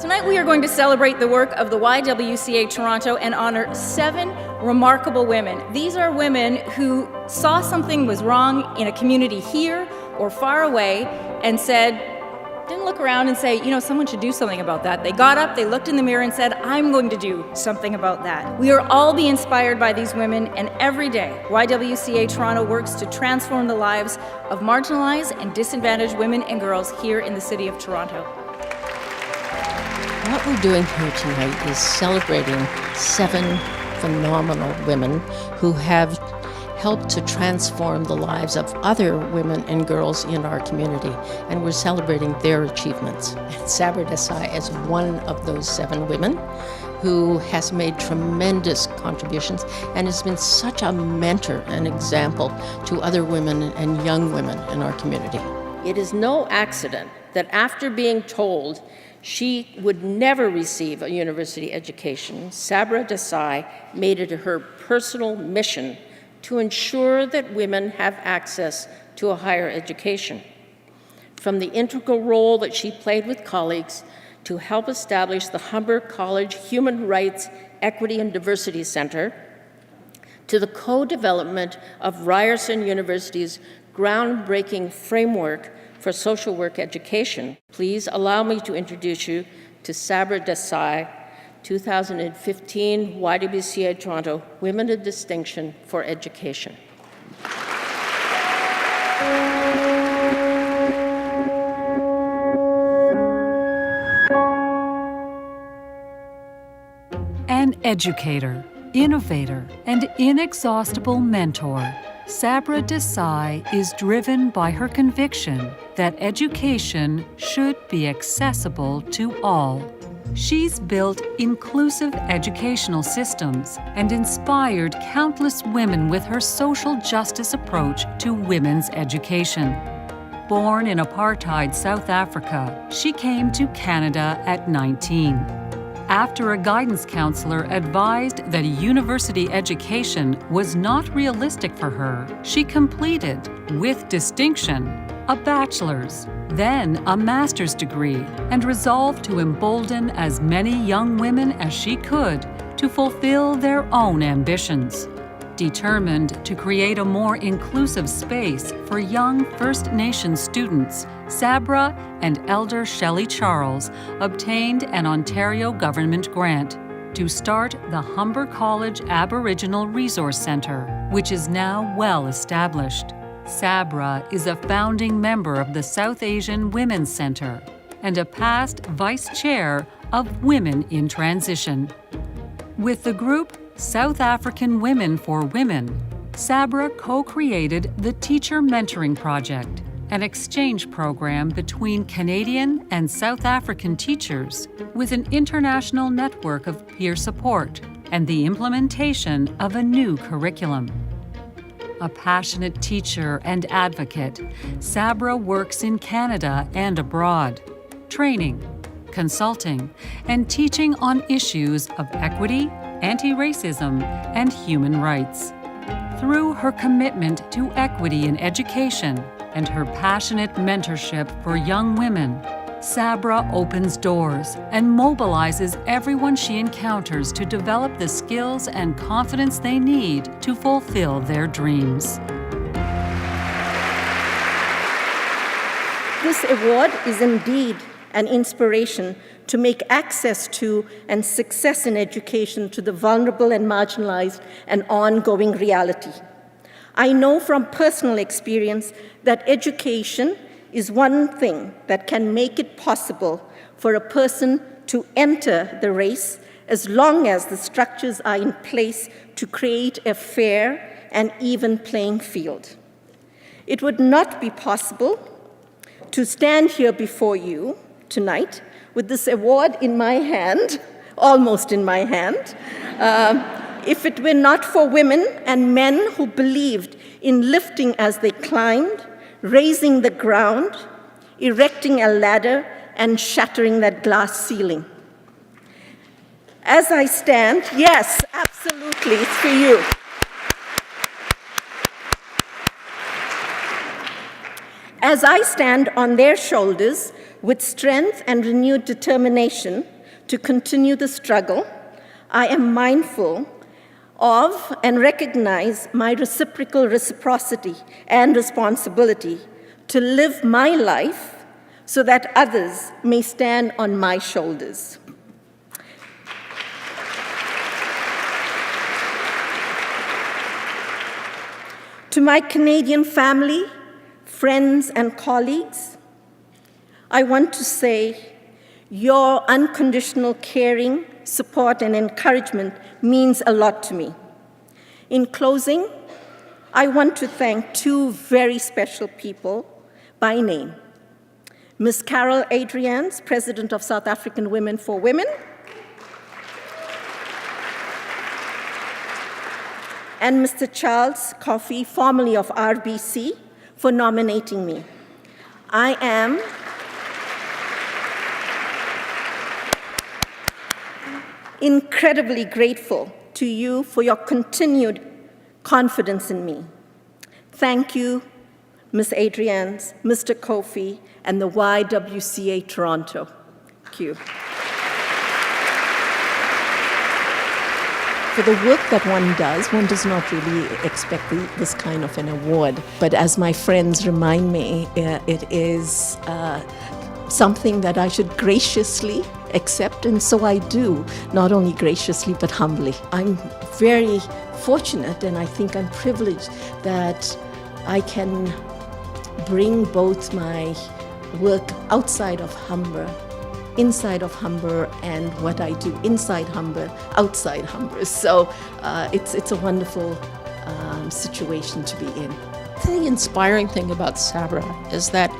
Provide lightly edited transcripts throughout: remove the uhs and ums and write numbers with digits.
Tonight we are going to celebrate the work of the YWCA Toronto and honor 7 remarkable women. These are women who saw something was wrong in a community here or far away and didn't look around and say, someone should do something about that. They got up, they looked in the mirror and said, I'm going to do something about that. We are all be inspired by these women, and every day, YWCA Toronto works to transform the lives of marginalized and disadvantaged women and girls here in the city of Toronto. What we're doing here tonight is celebrating 7 phenomenal women who have helped to transform the lives of other women and girls in our community, and we're celebrating their achievements. And Sabra Desai is one of those 7 women who has made tremendous contributions and has been such a mentor and example to other women and young women in our community. It is no accident that after being told she would never receive a university education, Sabra Desai made it her personal mission to ensure that women have access to a higher education. From the integral role that she played with colleagues to help establish the Humber College Human Rights, Equity and Diversity Center, to the co-development of Ryerson University's groundbreaking framework for social work education, please allow me to introduce you to Sabra Desai, 2015 YWCA Toronto Women of Distinction for Education. An educator, innovator, and inexhaustible mentor, Sabra Desai is driven by her conviction that education should be accessible to all. She's built inclusive educational systems and inspired countless women with her social justice approach to women's education. Born in apartheid South Africa, she came to Canada at 19. After a guidance counselor advised that a university education was not realistic for her, she completed, with distinction, a bachelor's, then a master's degree, and resolved to embolden as many young women as she could to fulfill their own ambitions. Determined to create a more inclusive space for young First Nations students, Sabra and Elder Shelley Charles obtained an Ontario government grant to start the Humber College Aboriginal Resource Centre, which is now well established. Sabra is a founding member of the South Asian Women's Centre and a past vice chair of Women in Transition. With the group South African Women for Women, Sabra co-created the Teacher Mentoring Project, an exchange program between Canadian and South African teachers with an international network of peer support and the implementation of a new curriculum. A passionate teacher and advocate, Sabra works in Canada and abroad, training, consulting, and teaching on issues of equity, anti-racism, and human rights. Through her commitment to equity in education and her passionate mentorship for young women, Sabra opens doors and mobilizes everyone she encounters to develop the skills and confidence they need to fulfill their dreams. This award is indeed an inspiration to make access to and success in education to the vulnerable and marginalized an ongoing reality. I know from personal experience that education is one thing that can make it possible for a person to enter the race as long as the structures are in place to create a fair and even playing field. It would not be possible to stand here before you tonight with this award in my hand, almost in my hand, if it were not for women and men who believed in lifting as they climbed, raising the ground, erecting a ladder, and shattering that glass ceiling. As I stand, yes, absolutely, it's for you. As I stand on their shoulders with strength and renewed determination to continue the struggle, I am mindful of and recognize my reciprocity and responsibility to live my life so that others may stand on my shoulders. To my Canadian family, friends, and colleagues, I want to say your unconditional caring, support, and encouragement means a lot to me. In closing, I want to thank two very special people by name. Ms. Carol Adrians, President of South African Women for Women, and Mr. Charles Coffey, formerly of RBC, for nominating me. I am incredibly grateful to you for your continued confidence in me. Thank you, Ms. Adrians, Mr. Kofi, and the YWCA Toronto. Thank you. For the work that one does not really expect this kind of an award. But as my friends remind me, it is something that I should graciously accept, and so I do, not only graciously but humbly. I'm very fortunate, and I think I'm privileged that I can bring both my work outside of Humber, inside of Humber, and what I do inside Humber, outside Humber. So it's a wonderful situation to be in. The inspiring thing about Sabra is that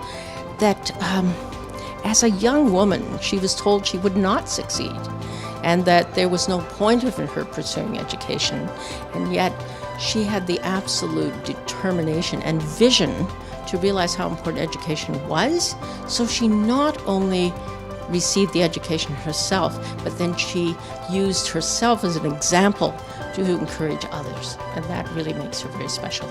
as a young woman, she was told she would not succeed, and that there was no point of her pursuing education, and yet she had the absolute determination and vision to realize how important education was. So she not only received the education herself, but then she used herself as an example to encourage others, and that really makes her very special.